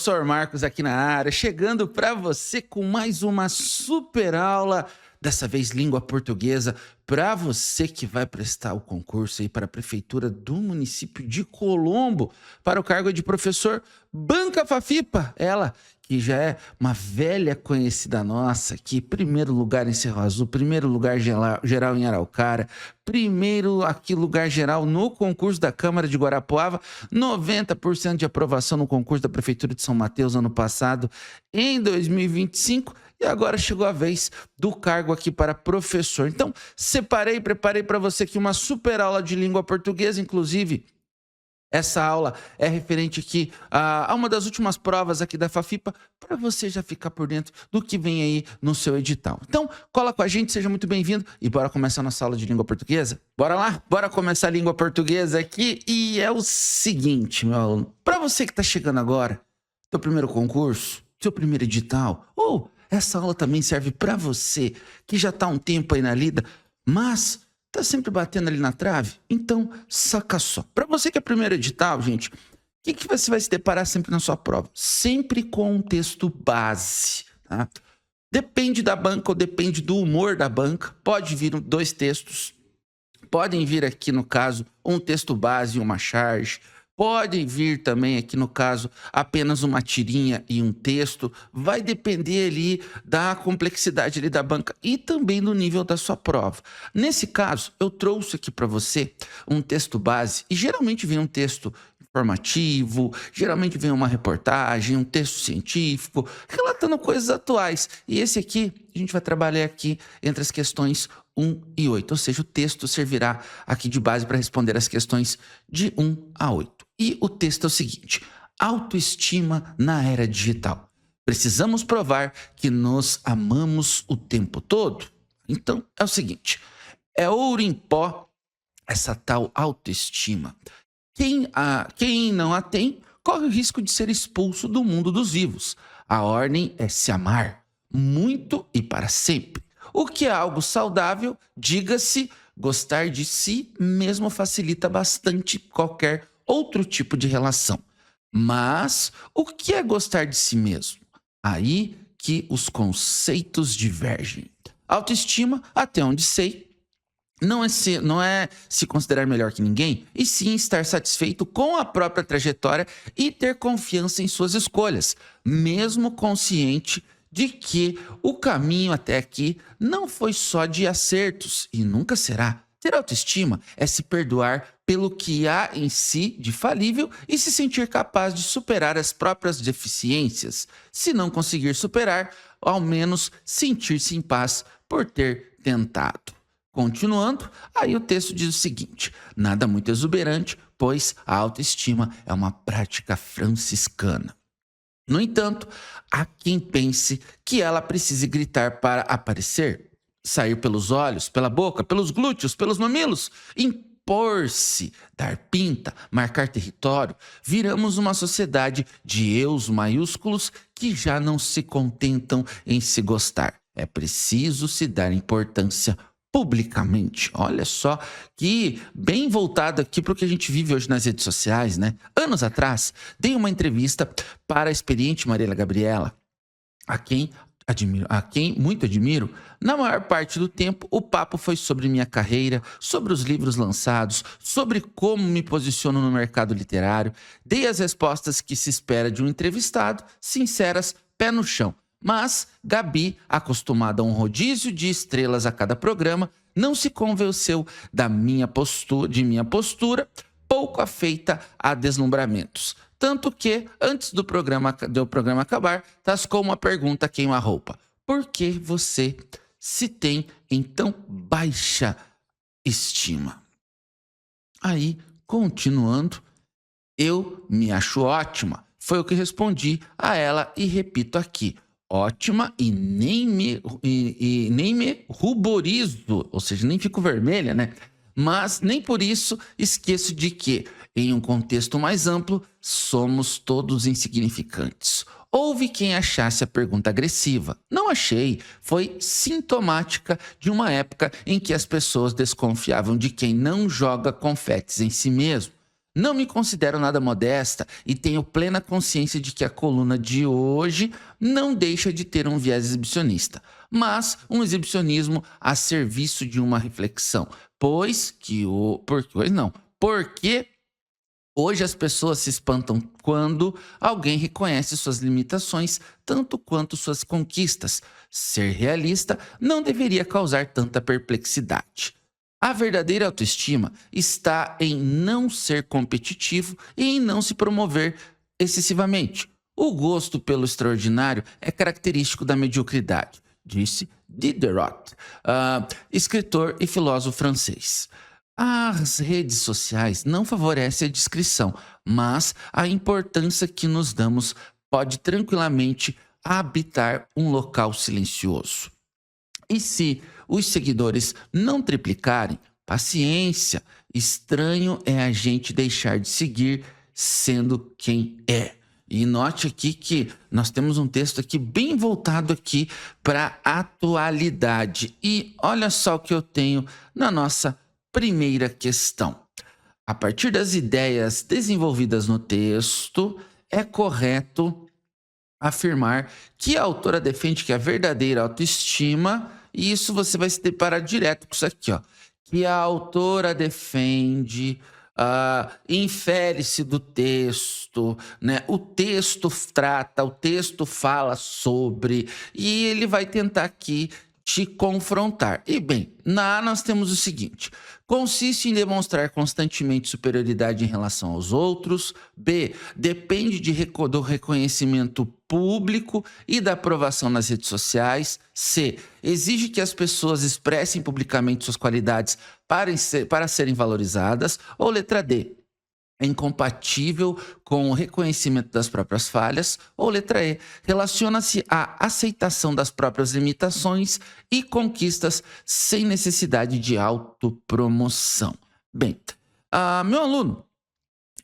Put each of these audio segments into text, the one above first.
Professor Marcos aqui na área, chegando para você com mais uma super aula, dessa vez língua portuguesa, para você que vai prestar o concurso aí para a Prefeitura do município de Colombo, para o cargo de professor Banca Fafipa, ela que já é uma velha conhecida nossa, que primeiro lugar em Cerro Azul, primeiro lugar geral em Araucária, primeiro aqui lugar geral no concurso da Câmara de Guarapuava, 90% de aprovação no concurso da Prefeitura de São Mateus ano passado, em 2025, e agora chegou a vez do cargo aqui para professor. Então, preparei para você aqui uma super aula de língua portuguesa, inclusive. Essa aula é referente aqui a uma das últimas provas aqui da Fafipa, para você já ficar por dentro do que vem aí no seu edital. Então, cola com a gente, seja muito bem-vindo e bora começar nossa aula de língua portuguesa? Bora lá? Bora começar a língua portuguesa aqui e é o seguinte, meu aluno. Para você que está chegando agora, seu primeiro concurso, seu primeiro edital, ou essa aula também serve para você que já está há um tempo aí na lida, mas tá sempre batendo ali na trave? Então, saca só. Para você que é primeiro edital, gente, o que você vai se deparar sempre na sua prova? Sempre com um texto base, tá? Depende da banca ou depende do humor da banca. Pode vir dois textos. Podem vir aqui, no caso, um texto base e uma charge. Podem vir também aqui, no caso, apenas uma tirinha e um texto. Vai depender ali da complexidade ali da banca e também do nível da sua prova. Nesse caso, eu trouxe aqui para você um texto base e geralmente vem um texto informativo, geralmente vem uma reportagem, um texto científico, relatando coisas atuais. E esse aqui, a gente vai trabalhar aqui entre as questões 1 e 8, ou seja, o texto servirá aqui de base para responder as questões de 1 a 8. E o texto é o seguinte: autoestima na era digital. Precisamos provar que nos amamos o tempo todo? Então, é o seguinte, é ouro em pó essa tal autoestima. Quem não a tem, corre o risco de ser expulso do mundo dos vivos. A ordem é se amar, muito e para sempre. O que é algo saudável, diga-se, gostar de si mesmo facilita bastante qualquer outro tipo de relação. Mas o que é gostar de si mesmo? Aí que os conceitos divergem. Autoestima, até onde sei, não é se considerar melhor que ninguém, e sim estar satisfeito com a própria trajetória e ter confiança em suas escolhas, mesmo consciente de que o caminho até aqui não foi só de acertos e nunca será. Ter autoestima é se perdoar pelo que há em si de falível e se sentir capaz de superar as próprias deficiências. Se não conseguir superar, ao menos sentir-se em paz por ter tentado. Continuando, aí o texto diz o seguinte: nada muito exuberante, pois a autoestima é uma prática franciscana. No entanto, há quem pense que ela precise gritar para aparecer, sair pelos olhos, pela boca, pelos glúteos, pelos mamilos, impor-se, dar pinta, marcar território. Viramos uma sociedade de eus maiúsculos que já não se contentam em se gostar. É preciso se dar importância publicamente. Olha só que bem voltado aqui para o que a gente vive hoje nas redes sociais, né? Anos atrás, dei uma entrevista para a experiente Marília Gabriela, a quem muito admiro. Na maior parte do tempo, o papo foi sobre minha carreira, sobre os livros lançados, sobre como me posiciono no mercado literário. Dei as respostas que se espera de um entrevistado, sinceras, pé no chão. Mas Gabi, acostumada a um rodízio de estrelas a cada programa, não se convenceu de minha postura, pouco afeita a deslumbramentos. Tanto que, antes do programa acabar, tascou uma pergunta a queima-roupa: por que você se tem em tão baixa estima? Aí, continuando, eu me acho ótima. Foi o que respondi a ela e repito aqui: ótima e nem me ruborizo, ou seja, nem fico vermelha, né? Mas nem por isso esqueço de que, em um contexto mais amplo, somos todos insignificantes. Houve quem achasse a pergunta agressiva. Não achei. Foi sintomática de uma época em que as pessoas desconfiavam de quem não joga confetes em si mesmo. Não me considero nada modesta e tenho plena consciência de que a coluna de hoje não deixa de ter um viés exibicionista, mas um exibicionismo a serviço de uma reflexão, porque hoje as pessoas se espantam quando alguém reconhece suas limitações tanto quanto suas conquistas. Ser realista não deveria causar tanta perplexidade. A verdadeira autoestima está em não ser competitivo e em não se promover excessivamente. O gosto pelo extraordinário é característico da mediocridade, disse Diderot, escritor e filósofo francês. As redes sociais não favorecem a discrição, mas a importância que nos damos pode tranquilamente habitar um local silencioso. E se os seguidores não triplicarem, paciência, estranho é a gente deixar de seguir sendo quem é. E note aqui que nós temos um texto aqui bem voltado aqui para a atualidade. E olha só o que eu tenho na nossa primeira questão. A partir das ideias desenvolvidas no texto, é correto afirmar que a autora defende que a verdadeira autoestima, e isso você vai se deparar direto com isso aqui, ó, que a autora defende, infere-se do texto, né? O texto trata, o texto fala sobre, e ele vai tentar aqui te confrontar. E bem, na A nós temos o seguinte: consiste em demonstrar constantemente superioridade em relação aos outros. B, depende do reconhecimento público e da aprovação nas redes sociais. C, exige que as pessoas expressem publicamente suas qualidades para serem valorizadas. Ou letra D, é incompatível com o reconhecimento das próprias falhas. Ou letra E, relaciona-se à aceitação das próprias limitações e conquistas sem necessidade de autopromoção. Bem, meu aluno,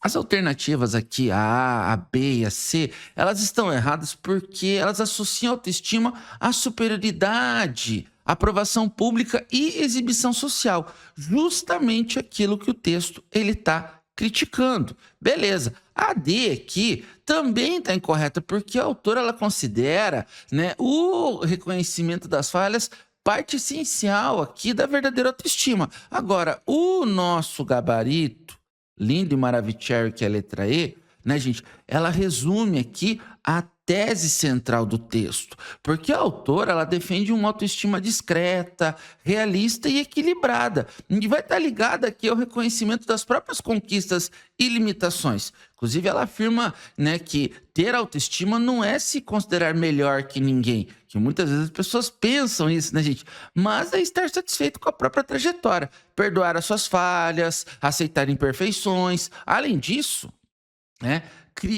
as alternativas aqui, a B e a C, elas estão erradas porque elas associam autoestima à superioridade, aprovação pública e exibição social. Justamente aquilo que o texto ele está criticando. Beleza. A D aqui também está incorreta, porque a autora ela considera, né, o reconhecimento das falhas parte essencial aqui da verdadeira autoestima. Agora, o nosso gabarito, lindo e maravilhoso, que é a letra E, né, gente, ela resume aqui a tese central do texto, porque a autora ela defende uma autoestima discreta, realista e equilibrada, e vai estar ligada aqui ao reconhecimento das próprias conquistas e limitações. Inclusive, ela afirma, né, que ter autoestima não é se considerar melhor que ninguém, que muitas vezes as pessoas pensam isso, né, gente? Mas é estar satisfeito com a própria trajetória, perdoar as suas falhas, aceitar imperfeições. Além disso, né,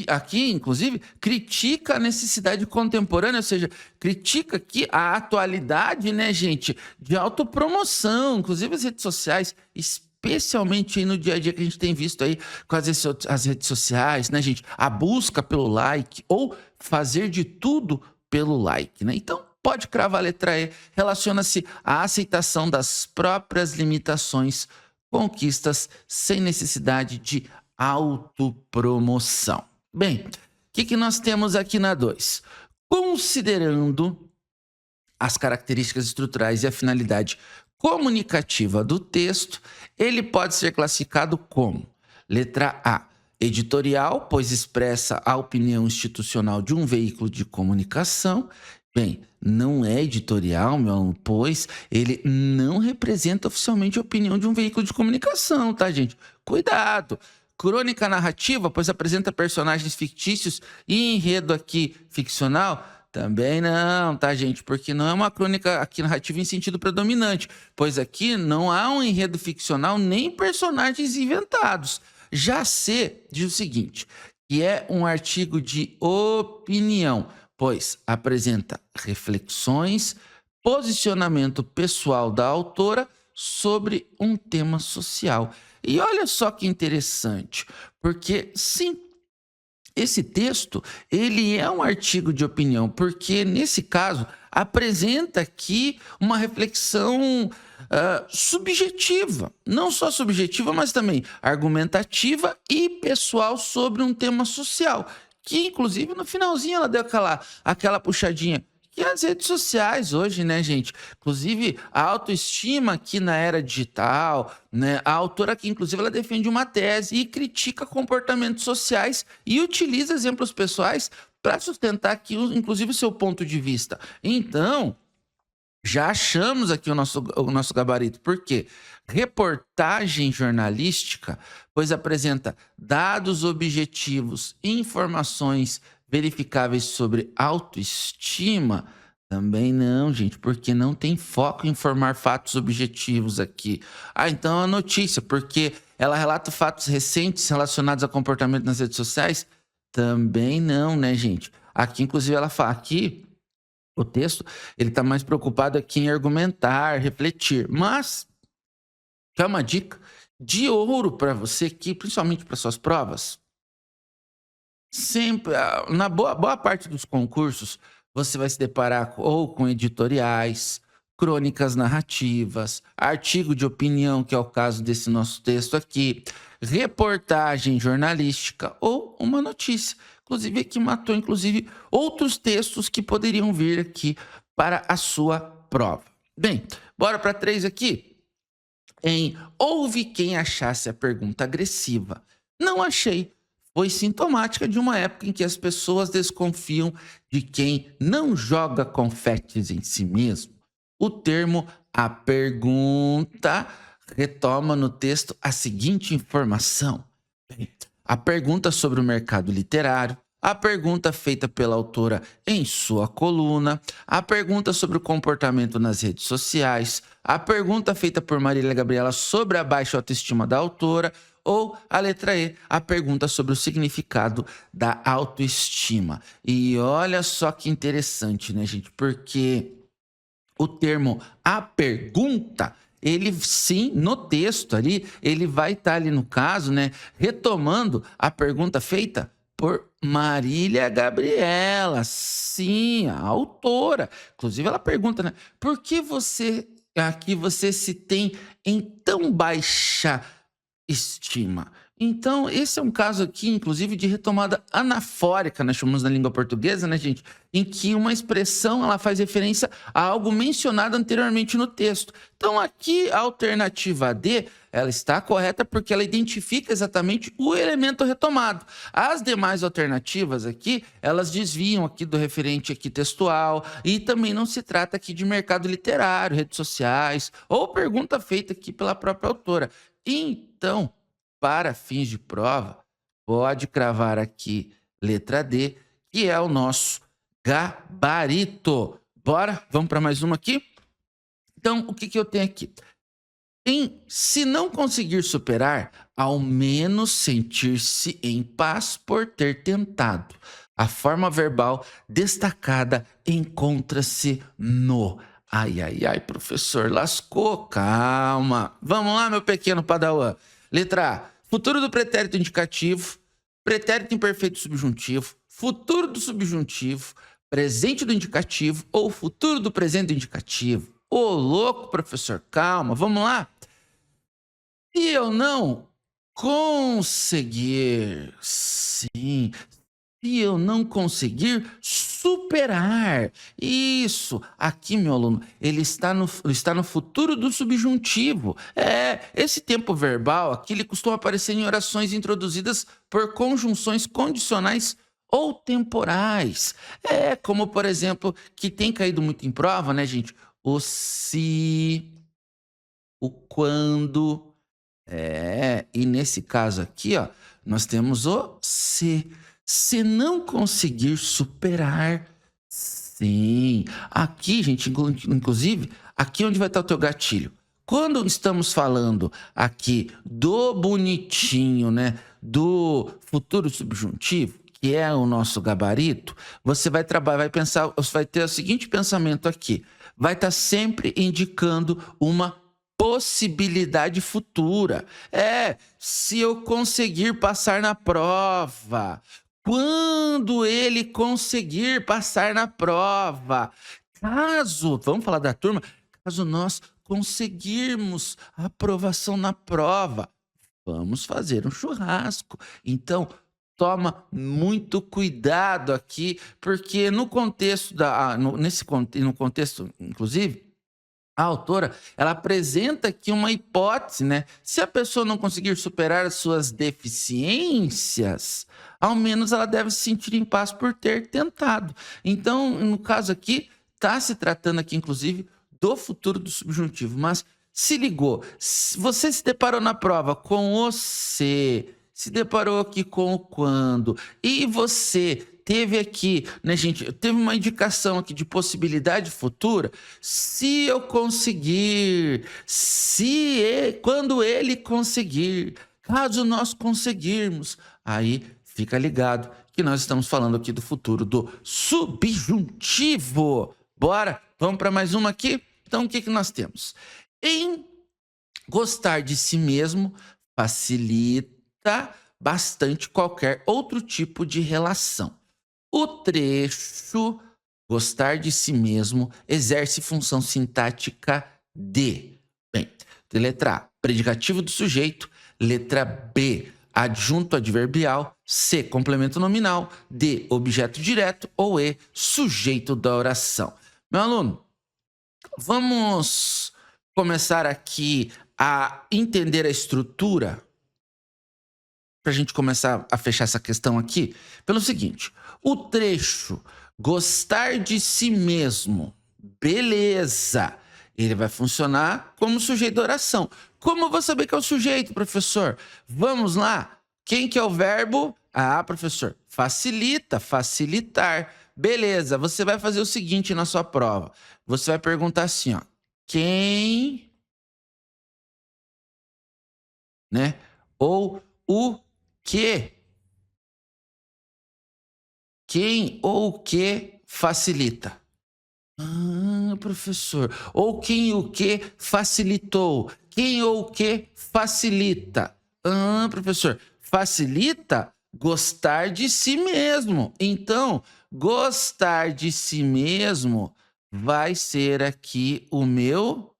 aqui, inclusive, critica a necessidade contemporânea, ou seja, critica aqui a atualidade, né, gente, de autopromoção, inclusive as redes sociais, especialmente aí no dia a dia que a gente tem visto aí com as redes sociais, né, gente, a busca pelo like ou fazer de tudo pelo like, né? Então, pode cravar a letra E, relaciona-se à aceitação das próprias limitações, conquistas sem necessidade de autopromoção. Bem, o que nós temos aqui na 2? Considerando as características estruturais e a finalidade comunicativa do texto, ele pode ser classificado como: letra A, editorial, pois expressa a opinião institucional de um veículo de comunicação. Bem, não é editorial, meu aluno, pois ele não representa oficialmente a opinião de um veículo de comunicação, tá, gente? Cuidado! Crônica narrativa, pois apresenta personagens fictícios e enredo aqui ficcional. Também não, tá, gente? Porque não é uma crônica aqui narrativa em sentido predominante, pois aqui não há um enredo ficcional nem personagens inventados. Já C diz o seguinte, que é um artigo de opinião, pois apresenta reflexões, posicionamento pessoal da autora sobre um tema social. E olha só que interessante, porque sim, esse texto, ele é um artigo de opinião, porque nesse caso apresenta aqui uma reflexão subjetiva. Não só subjetiva, mas também argumentativa e pessoal sobre um tema social. Que, inclusive, no finalzinho ela deu aquela puxadinha. Que as redes sociais hoje, né, gente? Inclusive, a autoestima aqui na era digital, né? A autora aqui, inclusive, ela defende uma tese e critica comportamentos sociais e utiliza exemplos pessoais para sustentar aqui, inclusive, o seu ponto de vista. Então, já achamos aqui o nosso gabarito. Por quê? Reportagem jornalística, pois apresenta dados objetivos, informações verificáveis sobre autoestima. Também não, gente, porque não tem foco em informar fatos objetivos aqui. Então é a notícia, porque ela relata fatos recentes relacionados a comportamento nas redes sociais. Também não, né, gente? Aqui, inclusive, ela fala aqui. O texto, ele está mais preocupado aqui em argumentar, refletir. Mas, quer uma dica de ouro para você aqui, principalmente para suas provas? Sempre, na boa parte dos concursos, você vai se deparar ou com editoriais, crônicas narrativas, artigo de opinião, que é o caso desse nosso texto aqui, reportagem jornalística ou uma notícia. Inclusive, aqui matou, inclusive, outros textos que poderiam vir aqui para a sua prova. Bem, bora para 3 aqui. Houve quem achasse a pergunta agressiva. Não achei. Foi sintomática de uma época em que as pessoas desconfiam de quem não joga confetes em si mesmo. O termo "a pergunta" retoma no texto a seguinte informação. A pergunta sobre o mercado literário, a pergunta feita pela autora em sua coluna, a pergunta sobre o comportamento nas redes sociais, a pergunta feita por Marília Gabriela sobre a baixa autoestima da autora, ou a letra E, a pergunta sobre o significado da autoestima. E olha só que interessante, né, gente? Porque o termo "a pergunta", ele sim, no texto ali, ele vai estar ali no caso, né, retomando a pergunta feita por Marília Gabriela, sim, a autora. Inclusive ela pergunta, né, por que você se tem em tão baixa estima? Então, esse é um caso aqui, inclusive, de retomada anafórica, nós chamamos na língua portuguesa, né, gente? Em que uma expressão ela faz referência a algo mencionado anteriormente no texto. Então, aqui, a alternativa D, ela está correta porque ela identifica exatamente o elemento retomado. As demais alternativas aqui, elas desviam aqui do referente aqui textual e também não se trata aqui de mercado literário, redes sociais ou pergunta feita aqui pela própria autora. Então, para fins de prova, pode cravar aqui letra D, que é o nosso gabarito. Bora? Vamos para mais uma aqui? Então, o que eu tenho aqui? Se não conseguir superar, ao menos sentir-se em paz por ter tentado. A forma verbal destacada encontra-se no... Ai, ai, ai, professor, lascou. Calma. Vamos lá, meu pequeno padawan. Letra A, futuro do pretérito indicativo, pretérito imperfeito subjuntivo, futuro do subjuntivo, presente do indicativo ou futuro do presente do indicativo. Ô, louco, professor, calma, vamos lá. Se eu não conseguir, sim, se eu não conseguir superar. Isso, aqui, meu aluno, ele está no futuro do subjuntivo. Esse tempo verbal aqui, ele costuma aparecer em orações introduzidas por conjunções condicionais ou temporais. Como, por exemplo, que tem caído muito em prova, né, gente? O se, o quando. E nesse caso aqui, ó, nós temos o se. Se não conseguir superar, sim. Aqui, gente, inclusive, aqui onde vai estar o teu gatilho. Quando estamos falando aqui do bonitinho, né, do futuro subjuntivo, que é o nosso gabarito, você vai trabalhar, vai pensar, você vai ter o seguinte pensamento aqui. Vai estar sempre indicando uma possibilidade futura. Se eu conseguir passar na prova. Quando ele conseguir passar na prova. Vamos falar da turma, caso nós conseguirmos a aprovação na prova, vamos fazer um churrasco. Então, toma muito cuidado aqui, porque no contexto no contexto, inclusive, a autora, ela apresenta aqui uma hipótese, né? Se a pessoa não conseguir superar as suas deficiências, ao menos ela deve se sentir em paz por ter tentado. Então, no caso aqui, está se tratando aqui, inclusive, do futuro do subjuntivo. Mas se ligou, você se deparou na prova com o se deparou aqui com o quando, e você teve aqui, né, gente, teve uma indicação aqui de possibilidade futura. Se eu conseguir, quando ele conseguir, caso nós conseguirmos, aí fica ligado que nós estamos falando aqui do futuro do subjuntivo. Bora, vamos para mais uma aqui? Então, o que nós temos? Em gostar de si mesmo facilita bastante qualquer outro tipo de relação. O trecho gostar de si mesmo exerce função sintática de. Bem, letra A, predicativo do sujeito. Letra B, adjunto adverbial. C, complemento nominal. D, objeto direto. Ou E, sujeito da oração. Meu aluno, vamos começar aqui a entender a estrutura para a gente começar a fechar essa questão aqui, pelo seguinte: o trecho gostar de si mesmo, beleza, ele vai funcionar como sujeito da oração. Como eu vou saber que é o sujeito, professor? Vamos lá. Quem que é o verbo? Ah, professor, facilita, facilitar. Beleza, você vai fazer o seguinte na sua prova. Você vai perguntar assim, ó: quem, né? Ou o que? Quem ou o que facilita? Ah, professor. Ou quem o que facilitou? Quem ou o que facilita? Ah, professor. Facilita gostar de si mesmo. Então, gostar de si mesmo vai ser aqui o meu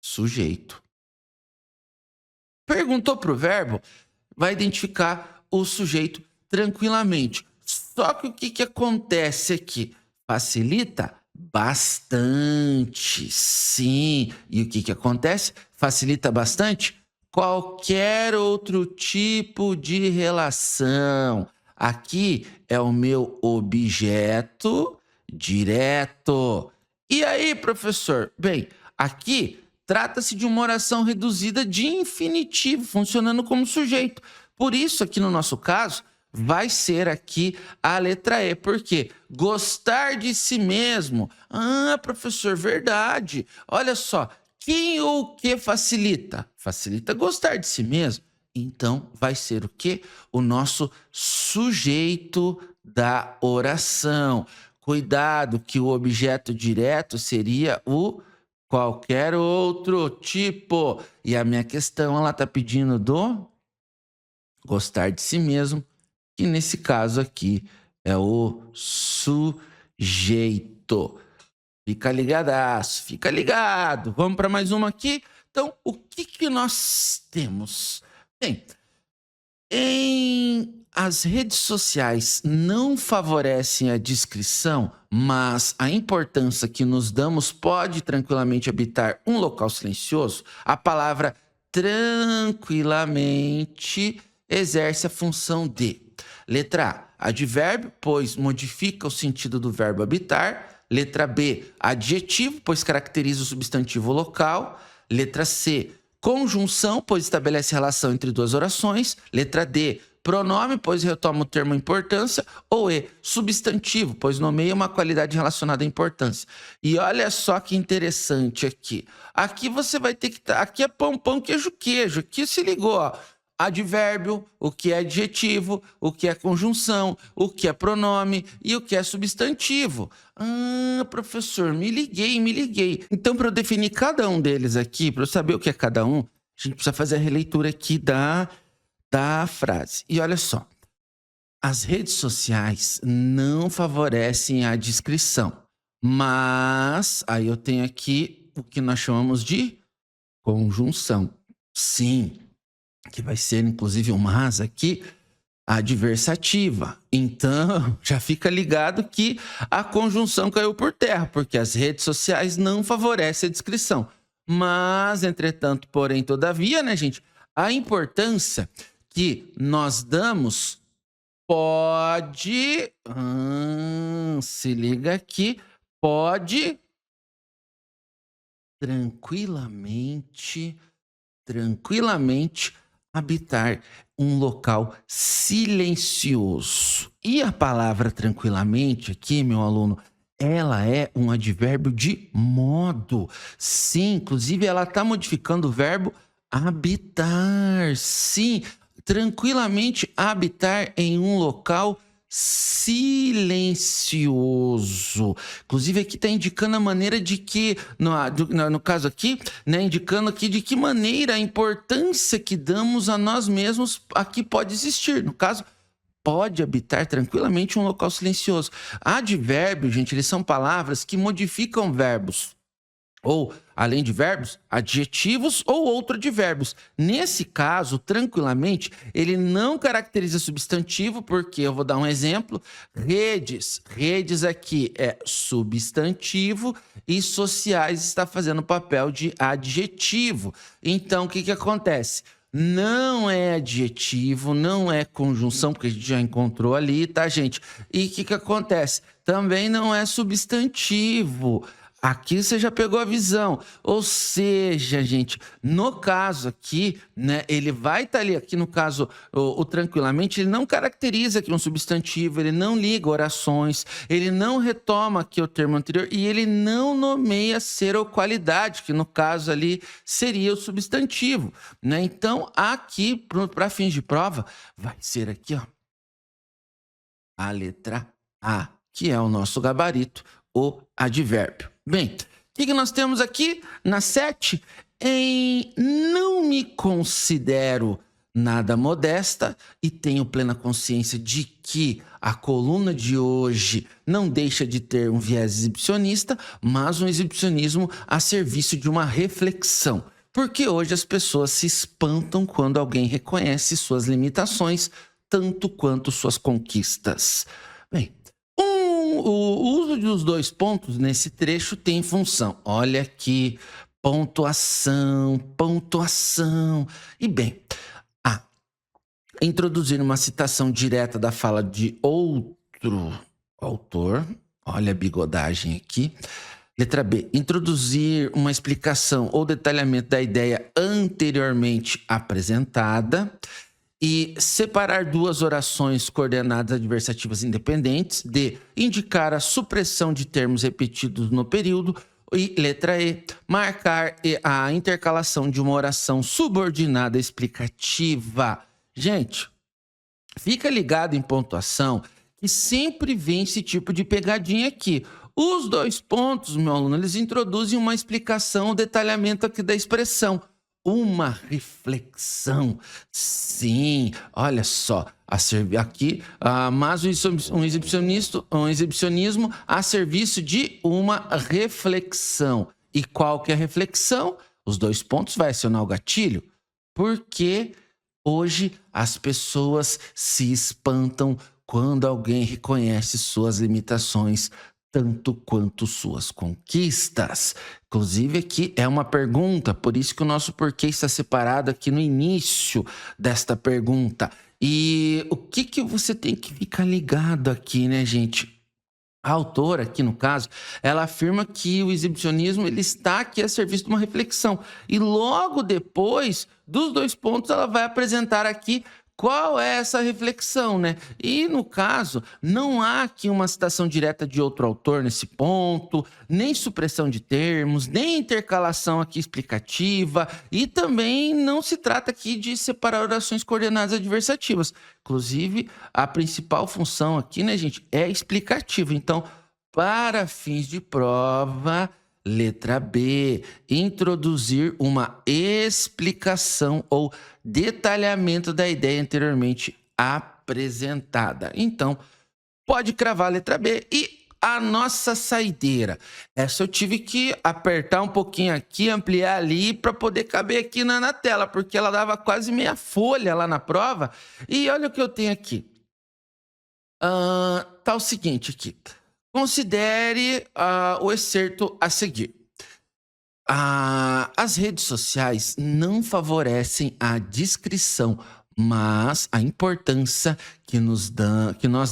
sujeito. Perguntou para o verbo, vai identificar o sujeito tranquilamente. Só que o que acontece aqui? Facilita bastante, sim. E o que acontece? Facilita bastante qualquer outro tipo de relação. Aqui é o meu objeto direto. E aí, professor? Bem, aqui trata-se de uma oração reduzida de infinitivo, funcionando como sujeito. Por isso, aqui no nosso caso, vai ser aqui a letra E. Por quê? Gostar de si mesmo. Ah, professor, verdade. Olha só, quem ou o que facilita? Facilita gostar de si mesmo. Então, vai ser o quê? O nosso sujeito da oração. Cuidado que o objeto direto seria o qualquer outro tipo. E a minha questão, ela está pedindo do gostar de si mesmo, que nesse caso aqui é o sujeito. Fica ligadaço, fica ligado. Vamos para mais uma aqui. Então, o que nós temos? Bem, as redes sociais não favorecem a descrição, mas a importância que nos damos pode tranquilamente habitar um local silencioso. A palavra tranquilamente exerce a função de. Letra A, advérbio, pois modifica o sentido do verbo habitar. Letra B, adjetivo, pois caracteriza o substantivo local. Letra C, conjunção, pois estabelece relação entre duas orações. Letra D, pronome, pois retoma o termo importância. Ou E, substantivo, pois nomeia uma qualidade relacionada à importância. E olha só que interessante aqui. Aqui você vai ter que... Aqui é pão, pão, queijo, queijo. Aqui se ligou, ó. Advérbio, o que é adjetivo, o que é conjunção, o que é pronome e o que é substantivo. Ah, professor, me liguei, me liguei. Então, para eu definir cada um deles aqui, para eu saber o que é cada um, a gente precisa fazer a releitura aqui da frase. E olha só, as redes sociais não favorecem a descrição, mas aí eu tenho aqui o que nós chamamos de conjunção. Sim, que vai ser inclusive o mas aqui adversativa. Então, já fica ligado que a conjunção caiu por terra, porque as redes sociais não favorecem a descrição. Mas, entretanto, porém, todavia, né, gente, a importância que nós damos pode. Se liga aqui, pode tranquilamente, tranquilamente habitar um local silencioso. E a palavra tranquilamente aqui, meu aluno, ela é um advérbio de modo. Sim, inclusive ela está modificando o verbo habitar. Sim, tranquilamente habitar em um local silencioso. Inclusive aqui está indicando a maneira de que, no caso aqui, né, indicando aqui de que maneira a importância que damos a nós mesmos aqui pode existir. No caso, pode habitar tranquilamente um local silencioso. Advérbios, gente, eles são palavras que modificam verbos. Ou, além de verbos, adjetivos ou outros advérbios. Nesse caso, tranquilamente, ele não caracteriza substantivo, porque eu vou dar um exemplo. Redes. Redes aqui é substantivo e sociais está fazendo papel de adjetivo. Então, o que acontece? Não é adjetivo, não é conjunção, porque a gente já encontrou ali, tá, gente? E o que acontece? Também não é substantivo. Aqui você já pegou a visão. Ou seja, gente, no caso aqui, né, ele vai estar ali, aqui no caso, o tranquilamente, ele não caracteriza aqui um substantivo, ele não liga orações, ele não retoma aqui o termo anterior e ele não nomeia ser ou qualidade, que no caso ali seria o substantivo, né? Então, aqui, para fins de prova, vai ser aqui, ó, a letra A, que é o nosso gabarito, o advérbio. Bem, o que nós temos aqui na 7? Em não me considero nada modesta e tenho plena consciência de que a coluna de hoje não deixa de ter um viés exibicionista, mas um exibicionismo a serviço de uma reflexão. Porque hoje as pessoas se espantam quando alguém reconhece suas limitações, tanto quanto suas conquistas. Bem, o uso dos 2 pontos nesse trecho tem função. Olha aqui, pontuação, pontuação. E bem, A. Introduzir uma citação direta da fala de outro autor. Olha a bigodagem aqui. Letra B. Introduzir uma explicação ou detalhamento da ideia anteriormente apresentada. E separar 2 orações coordenadas adversativas independentes. D. Indicar a supressão de termos repetidos no período. E letra E. Marcar a intercalação de uma oração subordinada explicativa. Gente, fica ligado em pontuação que sempre vem esse tipo de pegadinha aqui. Os 2 pontos, meu aluno, eles introduzem uma explicação, um detalhamento aqui da expressão. Uma reflexão. Sim, olha só, aqui, mas um exibicionismo a serviço de uma reflexão. E qual que é a reflexão? Os 2 pontos vai acionar o gatilho, porque hoje as pessoas se espantam quando alguém reconhece suas limitações, tanto quanto suas conquistas. Inclusive aqui é uma pergunta, por isso que o nosso porquê está separado aqui no início desta pergunta. E o que você tem que ficar ligado aqui, né, gente? A autora, aqui no caso, ela afirma que o exibicionismo ele está aqui a serviço de uma reflexão. E logo depois dos 2 pontos, ela vai apresentar aqui qual é essa reflexão, né? E, no caso, não há aqui uma citação direta de outro autor nesse ponto, nem supressão de termos, nem intercalação aqui explicativa, e também não se trata aqui de separar orações coordenadas adversativas. Inclusive, a principal função aqui, né, gente, é explicativa. Então, para fins de prova, letra B, introduzir uma explicação ou detalhamento da ideia anteriormente apresentada. Então, pode cravar a letra B e a nossa saideira. Essa eu tive que apertar um pouquinho aqui, ampliar ali para poder caber aqui na tela, porque ela dava quase meia folha lá na prova. E olha o que eu tenho aqui. Tá o seguinte aqui. Considere o excerto a seguir. As redes sociais não favorecem a discrição, mas a importância que nós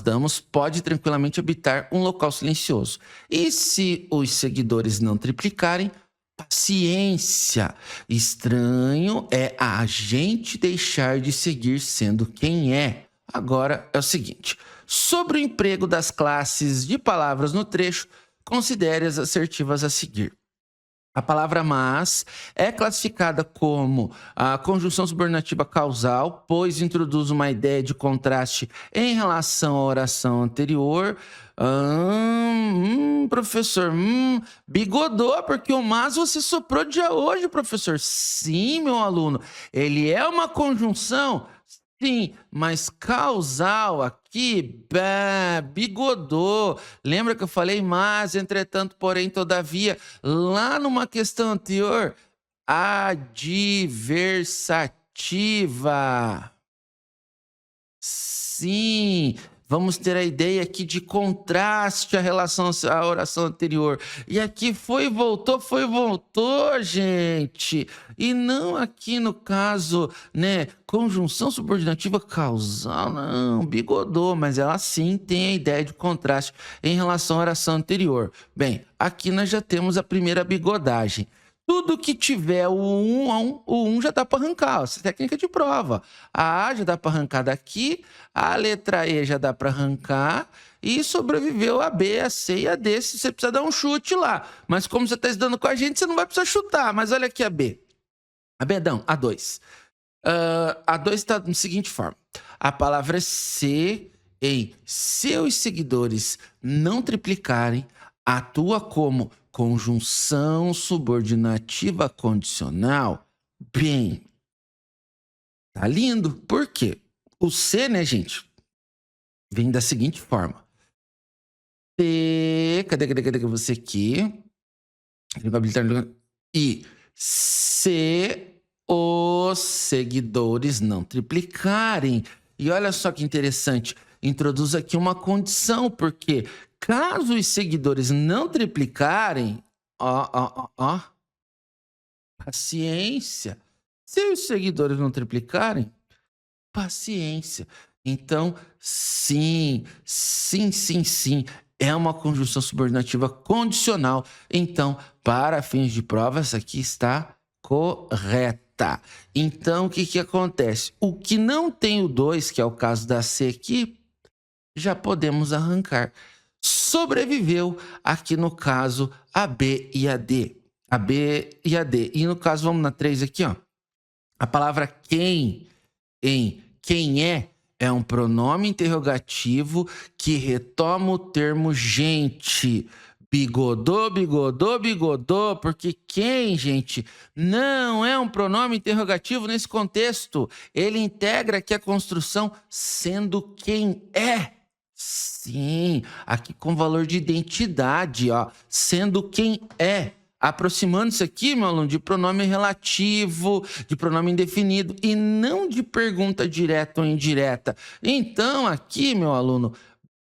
damos pode tranquilamente habitar um local silencioso. E se os seguidores não triplicarem, paciência. Estranho é a gente deixar de seguir sendo quem é. Agora é o seguinte: sobre o emprego das classes de palavras no trecho, considere as assertivas a seguir. A palavra mas é classificada como a conjunção subordinativa causal, pois introduz uma ideia de contraste em relação à oração anterior. Professor, bigodou, porque o mas você soprou de hoje, professor. Sim, meu aluno, ele é uma conjunção. Sim, mas causal aqui, bigodou. Lembra que eu falei mas, entretanto, porém, todavia, lá numa questão anterior, adversativa. Sim, vamos ter a ideia aqui de contraste à relação à oração anterior. E aqui foi e voltou, gente. E não aqui no caso, né, conjunção subordinativa causal, não, bigodou, mas ela sim tem a ideia de contraste em relação à oração anterior. Bem, aqui nós já temos a primeira bigodagem. Tudo que tiver o 1 já dá para arrancar, essa técnica de prova. A A já dá para arrancar daqui, a letra E já dá para arrancar e sobreviveu a B, a C e a D, se você precisa dar um chute lá. Mas como você está estudando com a gente, você não vai precisar chutar. Mas olha aqui a B. A B não, A2. A2 está da seguinte forma. A palavra se em seus seguidores não triplicarem, atua como conjunção subordinativa condicional. Bem, tá lindo. Por quê? O se, né, gente, vem da seguinte forma. Se, cadê você aqui? E se os seguidores não triplicarem. E olha só que interessante, introduz aqui uma condição, porque caso os seguidores não triplicarem, paciência. Se os seguidores não triplicarem, paciência. Então, sim, é uma conjunção subordinativa condicional. Então, para fins de prova, essa aqui está correta. Então, o que acontece? O que não tem o 2, que é o caso da C aqui, já podemos arrancar. Sobreviveu aqui no caso a B e a D. A B e a D. E no caso, vamos na 3 aqui, ó. A palavra quem em quem é um pronome interrogativo que retoma o termo gente. Bigodou, porque quem, gente, não é um pronome interrogativo nesse contexto. Ele integra aqui a construção sendo quem é. Sim, aqui com valor de identidade, ó, sendo quem é. Aproximando-se aqui, meu aluno, de pronome relativo, de pronome indefinido e não de pergunta direta ou indireta. Então, aqui, meu aluno,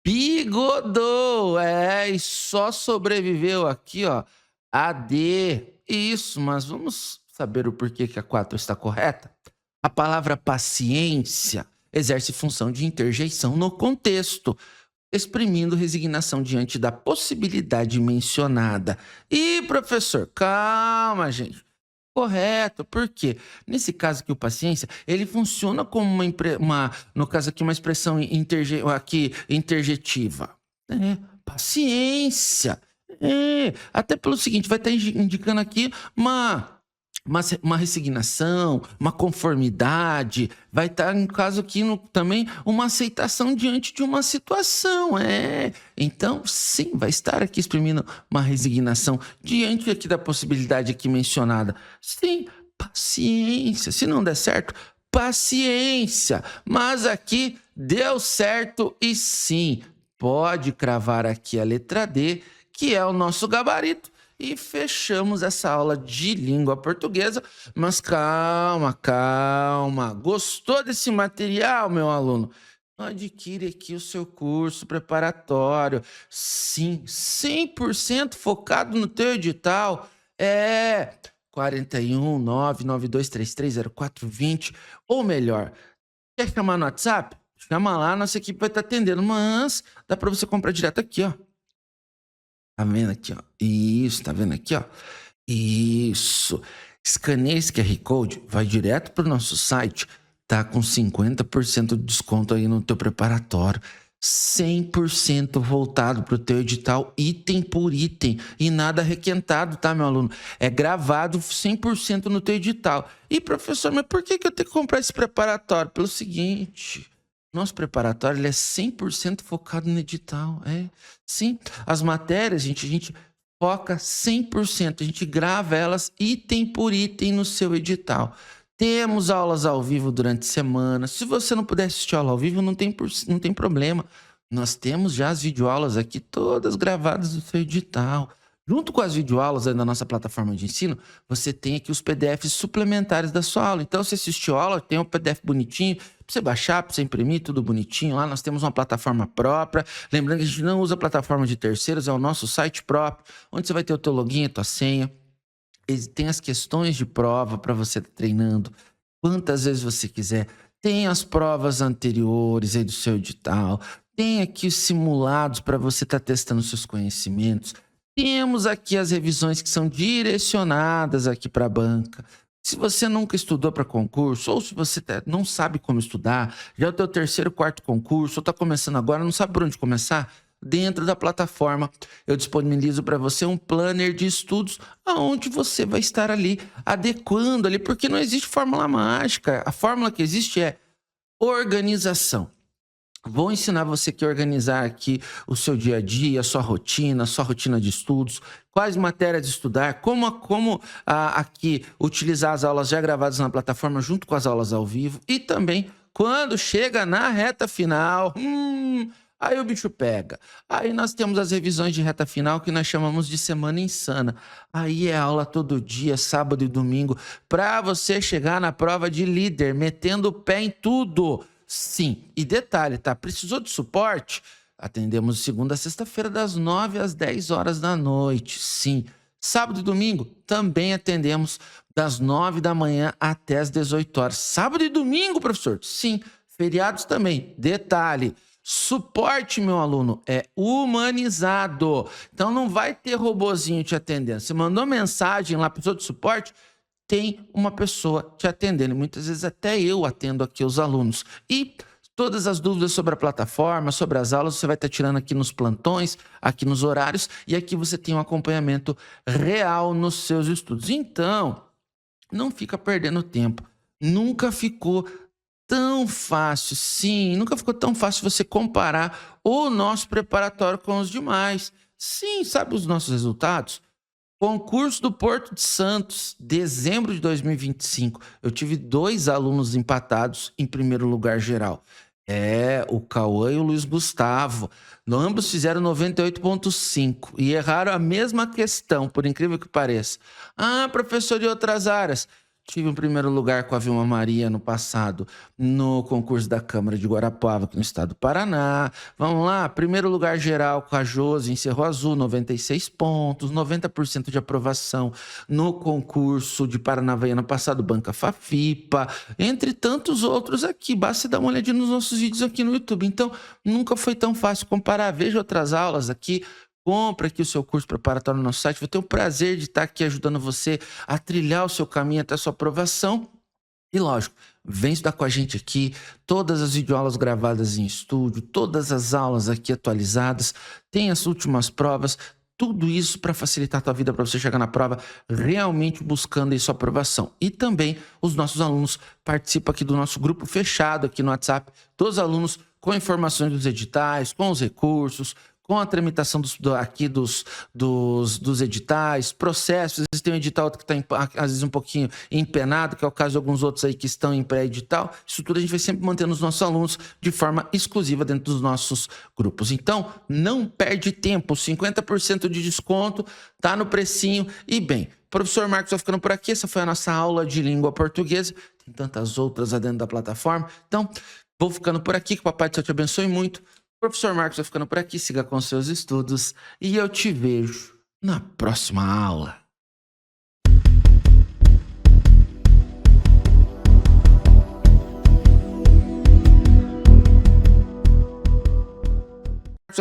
bigodou, e só sobreviveu aqui, ó, a D. Isso, mas vamos saber o porquê que a 4 está correta? A palavra paciência exerce função de interjeição no contexto, exprimindo resignação diante da possibilidade mencionada. E, professor, calma, gente. Correto, por quê? Nesse caso aqui, o paciência, ele funciona como no caso aqui, uma expressão interjetiva. Paciência. Até pelo seguinte, vai estar indicando aqui uma resignação, uma conformidade, vai estar, no caso aqui, também uma aceitação diante de uma situação, Então, sim, vai estar aqui exprimindo uma resignação diante aqui da possibilidade aqui mencionada. Sim, paciência. Se não der certo, paciência. Mas aqui deu certo e sim, pode cravar aqui a letra D, que é o nosso gabarito, e fechamos essa aula de língua portuguesa. Mas calma, calma. Gostou desse material, meu aluno? Adquire aqui o seu curso preparatório. Sim, 100% focado no teu edital. 41 99233 0420. Ou melhor, quer chamar no WhatsApp? Chama lá, nossa equipe vai estar atendendo. Mas dá para você comprar direto aqui, ó. Tá vendo aqui, ó? Isso, tá vendo aqui, ó? Isso. Escaneia esse QR Code, vai direto pro nosso site, tá com 50% de desconto aí no teu preparatório. 100% voltado pro teu edital, item por item, e nada requentado, tá, meu aluno? É gravado 100% no teu edital. E, professor, mas por que eu tenho que comprar esse preparatório? Pelo seguinte... Nosso preparatório ele é 100% focado no edital. Sim, as matérias, a gente foca 100%. A gente grava elas item por item no seu edital. Temos aulas ao vivo durante a semana. Se você não puder assistir aula ao vivo, não tem problema. Nós temos já as videoaulas aqui todas gravadas no seu edital. Junto com as videoaulas aí na nossa plataforma de ensino, você tem aqui os PDFs suplementares da sua aula. Então, você assistiu a aula, tem um PDF bonitinho, para você baixar, para você imprimir, tudo bonitinho. Lá nós temos uma plataforma própria. Lembrando que a gente não usa plataforma de terceiros, é o nosso site próprio, onde você vai ter o teu login, a tua senha. Tem as questões de prova para você estar treinando, quantas vezes você quiser. Tem as provas anteriores aí do seu edital. Tem aqui os simulados para você estar testando seus conhecimentos. Temos aqui as revisões que são direcionadas aqui para a banca. Se você nunca estudou para concurso, ou se você não sabe como estudar, já é o teu terceiro, quarto concurso, ou está começando agora, não sabe por onde começar, dentro da plataforma eu disponibilizo para você um planner de estudos, onde você vai estar ali adequando ali, porque não existe fórmula mágica. A fórmula que existe é organização. Vou ensinar você que organizar aqui o seu dia a dia, a sua rotina de estudos, quais matérias estudar, como aqui utilizar as aulas já gravadas na plataforma junto com as aulas ao vivo, e também quando chega na reta final, aí o bicho pega. Aí nós temos as revisões de reta final que nós chamamos de semana insana. Aí é aula todo dia, sábado e domingo, para você chegar na prova de líder, metendo o pé em tudo. Sim, e detalhe, tá? Precisou de suporte? Atendemos de segunda a sexta-feira, das 9 às 10 horas da noite. Sim. Sábado e domingo? Também atendemos das 9 da manhã até as 18 horas. Sábado e domingo, professor? Sim. Feriados também. Detalhe, suporte, meu aluno, é humanizado. Então não vai ter robozinho te atendendo. Você mandou mensagem lá, precisou de suporte? Tem uma pessoa te atendendo. Muitas vezes até eu atendo aqui os alunos. E todas as dúvidas sobre a plataforma, sobre as aulas, você vai estar tirando aqui nos plantões, aqui nos horários, e aqui você tem um acompanhamento real nos seus estudos. Então, não fica perdendo tempo. Nunca ficou tão fácil, sim, nunca ficou tão fácil você comparar o nosso preparatório com os demais. Sim, sabe os nossos resultados? Concurso do Porto de Santos, dezembro de 2025. Eu tive 2 alunos empatados em primeiro lugar geral. O Cauã e o Luiz Gustavo. Ambos fizeram 98,5 e erraram a mesma questão, por incrível que pareça. Professor de outras áreas. Tive um primeiro lugar com a Vilma Maria no passado, no concurso da Câmara de Guarapuava, aqui no estado do Paraná. Vamos lá, primeiro lugar geral com a Josi em Cerro Azul, 96 pontos, 90% de aprovação no concurso de Paranavaí passado, Banca Fafipa, entre tantos outros aqui. Basta dar uma olhadinha nos nossos vídeos aqui no YouTube. Então, nunca foi tão fácil comparar. Veja outras aulas aqui. Compre aqui o seu curso preparatório no nosso site. Vou ter o prazer de estar aqui ajudando você a trilhar o seu caminho até a sua aprovação. E lógico, vem estudar com a gente aqui. Todas as videoaulas gravadas em estúdio, todas as aulas aqui atualizadas, tem as últimas provas. Tudo isso para facilitar a tua vida, para você chegar na prova realmente buscando aí sua aprovação. E também os nossos alunos participam aqui do nosso grupo fechado aqui no WhatsApp. Todos os alunos com informações dos editais, com os recursos, com a tramitação dos editais, processos. Às vezes tem um edital que está, às vezes, um pouquinho empenado, que é o caso de alguns outros aí que estão em pré-edital. Isso tudo a gente vai sempre mantendo os nossos alunos de forma exclusiva dentro dos nossos grupos. Então, não perde tempo, 50% de desconto, tá no precinho. E bem, professor Marcos vai ficando por aqui. Essa foi a nossa aula de língua portuguesa. Tem tantas outras lá dentro da plataforma. Então, vou ficando por aqui, que o Papai do Céu te abençoe muito. Professor Marcos vai ficando por aqui, siga com seus estudos e eu te vejo na próxima aula.